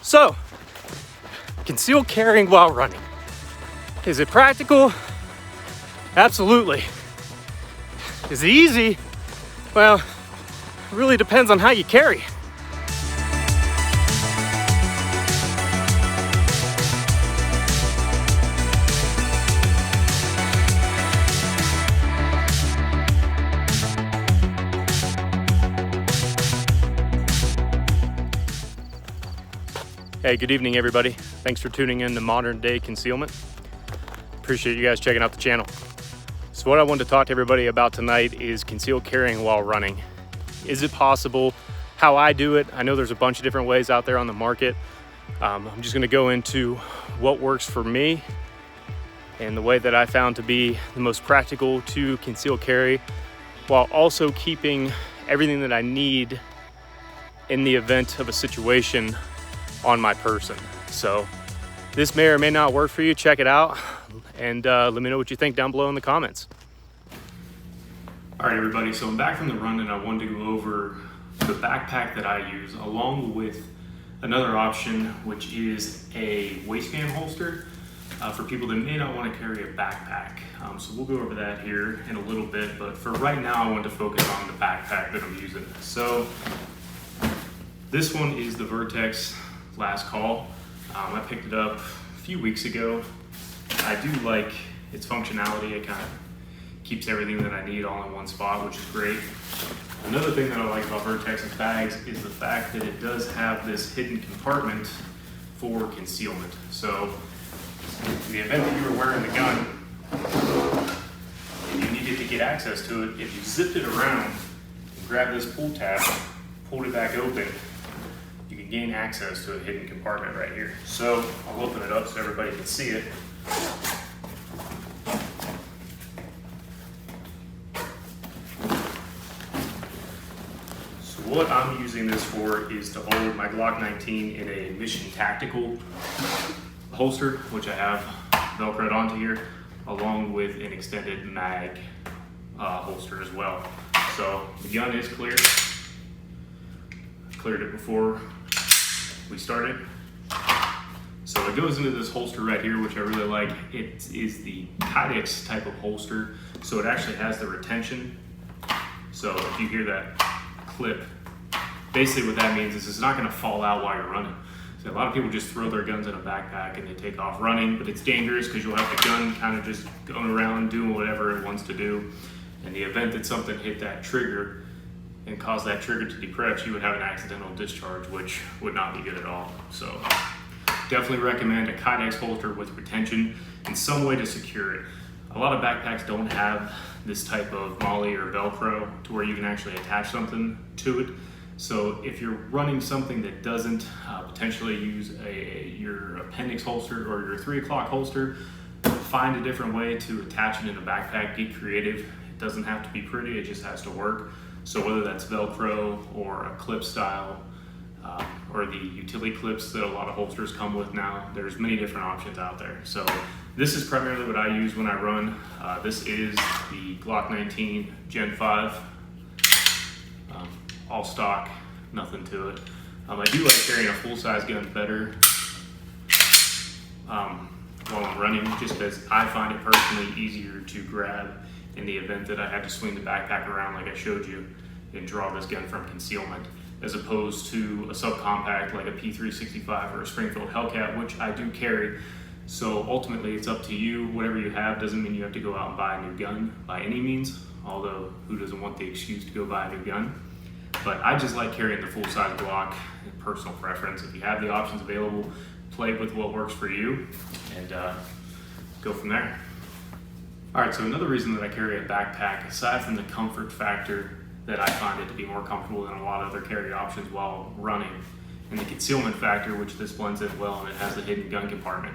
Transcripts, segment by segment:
So, concealed carrying while running. Is it practical? Absolutely. Is it easy? Well, it really depends on how you carry. Hey, good evening, everybody. Thanks for tuning in to Modern Day Concealment. Appreciate you guys checking out the channel. So what I wanted to talk to everybody about tonight is concealed carrying while running. Is it possible? How I do it? I know there's a bunch of different ways out there on the market. I'm just gonna go into what works for me and the way that I found to be the most practical to conceal carry, while also keeping everything that I need in the event of a situation on my person. So this may or may not work for you. Check it out and let me know what you think down below in the comments. All right, everybody, so I'm back from the run and I wanted to go over the backpack that I use along with another option, which is a waistband holster for people that may not want to carry a backpack. So we'll go over that here in a little bit, but for right now I want to focus on the backpack that I'm using. So this one is the Vertex Last Call. I picked it up a few weeks ago. I do like its functionality. It kind of keeps everything that I need all in one spot, which is great. Another thing that I like about Vertex's bags is the fact that it does have this hidden compartment for concealment. So in the event that you were wearing the gun and you needed to get access to it, if you zipped it around and grabbed this pull tab, pulled it back open, you can gain access to a hidden compartment right here. So I'll open it up so everybody can see it. So what I'm using this for is to hold my Glock 19 in a mission tactical holster, which I have Velcroed onto here, along with an extended mag holster as well. So the gun is clear. Cleared it before we started. So it goes into this holster right here, which I really like. It is the Kydex type of holster, so it actually has the retention. So if you hear that clip, basically what that means is it's not gonna fall out while you're running. So a lot of people just throw their guns in a backpack and they take off running, but it's dangerous because you'll have the gun kind of just going around doing whatever it wants to do. In the event that something hit that trigger and cause that trigger to depress, you would have an accidental discharge, which would not be good at all. So definitely recommend a Kydex holster with retention and some way to secure it. A lot of backpacks don't have this type of MOLLE or Velcro to where you can actually attach something to it. So if you're running something that doesn't potentially use your appendix holster or your 3 o'clock holster, find a different way to attach it in a backpack. Get creative. It doesn't have to be pretty, it just has to work. So whether that's Velcro or a clip style, or the utility clips that a lot of holsters come with now, there's many different options out there. So this is primarily what I use when I run. This is the Glock 19 Gen 5, all stock, nothing to it. I do like carrying a full-size gun better while I'm running, just because I find it personally easier to grab in the event that I had to swing the backpack around like I showed you and draw this gun from concealment, as opposed to a subcompact like a P365 or a Springfield Hellcat, which I do carry. So ultimately it's up to you. Whatever you have doesn't mean you have to go out and buy a new gun by any means, although who doesn't want the excuse to go buy a new gun? But I just like carrying the full-size Glock, personal preference. If you have the options available, play with what works for you and go from there. All right, so another reason that I carry a backpack, aside from the comfort factor that I find it to be more comfortable than a lot of other carry options while running, and the concealment factor, which this blends in well and it has the hidden gun compartment,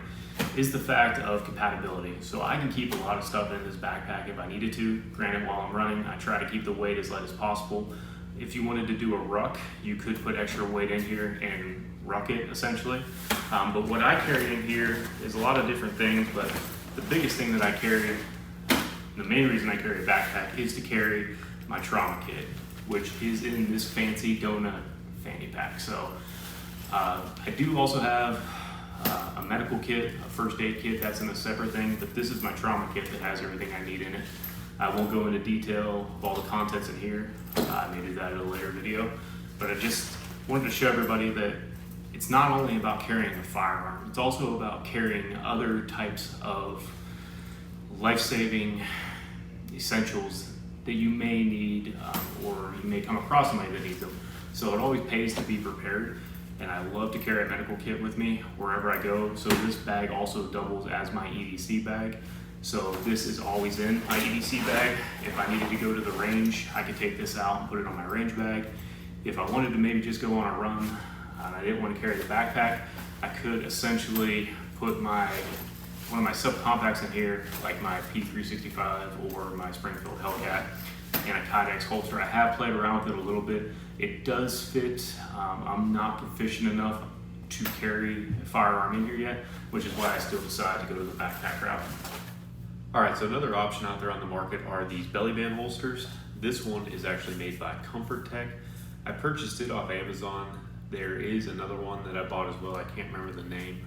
is the fact of compatibility. So I can keep a lot of stuff in this backpack if I needed to. Granted, while I'm running, I try to keep the weight as light as possible. If you wanted to do a ruck, you could put extra weight in here and ruck it, essentially. But what I carry in here is a lot of different things, but the biggest thing that I carry, the main reason I carry a backpack, is to carry my trauma kit, which is in this fancy donut fanny pack. So I do also have a medical kit, a first aid kit, that's in a separate thing, but this is my trauma kit that has everything I need in it. I won't go into detail of all the contents in here. I may do that in a later video, but I just wanted to show everybody that it's not only about carrying a firearm, it's also about carrying other types of life-saving essentials that you may need, or you may come across somebody that needs them. So it always pays to be prepared, and I love to carry a medical kit with me wherever I go. So this bag also doubles as my EDC bag. So this is always in my EDC bag. If I needed to go to the range, I could take this out and put it on my range bag. If I wanted to maybe just go on a run, and I didn't want to carry the backpack, I could essentially put one of my subcompacts in here, like my P365 or my Springfield Hellcat, and a Kydex holster. I have played around with it a little bit. It does fit. I'm not proficient enough to carry a firearm in here yet, which is why I still decided to go to the backpack route. All right, so another option out there on the market are these belly band holsters. This one is actually made by Comfort Tech. I purchased it off Amazon. There is another one that I bought as well. I can't remember the name.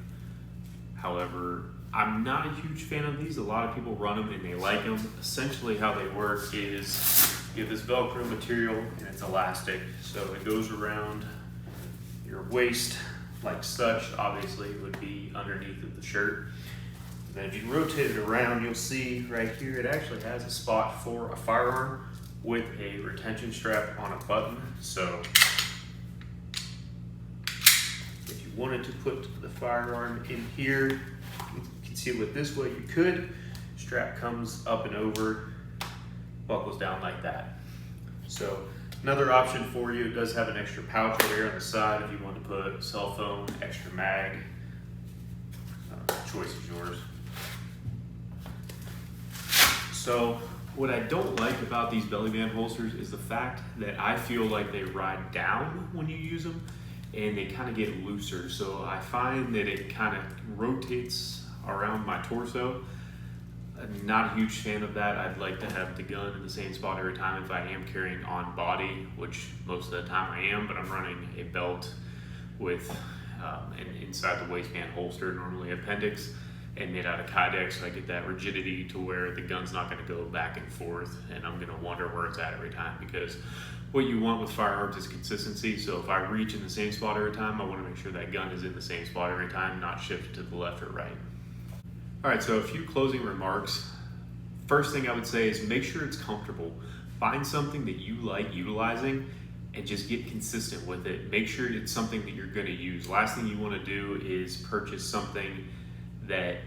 However, I'm not a huge fan of these. A lot of people run them and they like them. Essentially how they work is you have this Velcro material and it's elastic. So it goes around your waist like such. Obviously it would be underneath of the shirt. And then if you rotate it around, you'll see right here, it actually has a spot for a firearm with a retention strap on a button. So if you wanted to put the firearm in here, conceal it this way, you could. Strap comes up and over, buckles down like that. So another option for you, it does have an extra pouch over here on the side if you want to put cell phone, extra mag. Choice is yours. So what I don't like about these belly band holsters is the fact that I feel like they ride down when you use them and they kind of get looser. So I find that it kind of rotates around my torso. I'm not a huge fan of that. I'd like to have the gun in the same spot every time if I am carrying on body, which most of the time I am, but I'm running a belt with an inside the waistband holster, normally appendix, and made out of Kydex, so I get that rigidity to where the gun's not going to go back and forth and I'm going to wonder where it's at every time, because what you want with firearms is consistency. So if I reach in the same spot every time, I want to make sure that gun is in the same spot every time, not shifted to the left or right. All right, so a few closing remarks. First thing I would say is make sure it's comfortable. Find something that you like utilizing and just get consistent with it. Make sure it's something that you're going to use. Last thing you want to do is purchase something that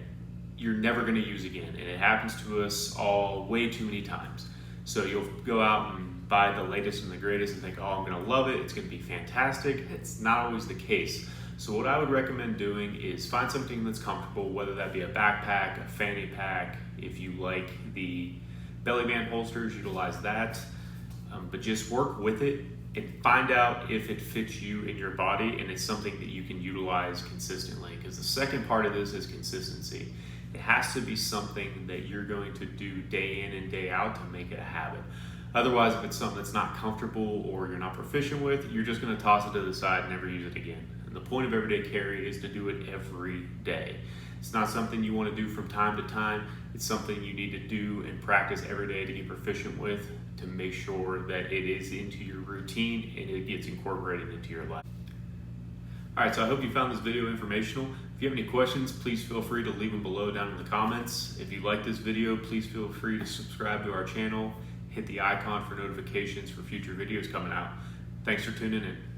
you're never going to use again, and it happens to us all way too many times. So you'll go out and buy the latest and the greatest and think, oh, I'm going to love it, it's going to be fantastic. It's not always the case. So what I would recommend doing is find something that's comfortable, whether that be a backpack, a fanny pack. If you like the belly band holsters, utilize that, but just work with it and find out if it fits you in your body and it's something that you can utilize consistently. Because the second part of this is consistency. It has to be something that you're going to do day in and day out to make it a habit. Otherwise, if it's something that's not comfortable or you're not proficient with, you're just going to toss it to the side and never use it again. And the point of everyday carry is to do it every day. It's not something you want to do from time to time. It's something you need to do and practice every day to get proficient with, to make sure that it is into your routine and it gets incorporated into your life. All right, so I hope you found this video informational. If you have any questions, please feel free to leave them below down in the comments. If you like this video, please feel free to subscribe to our channel, hit the icon for notifications for future videos coming out. Thanks for tuning in.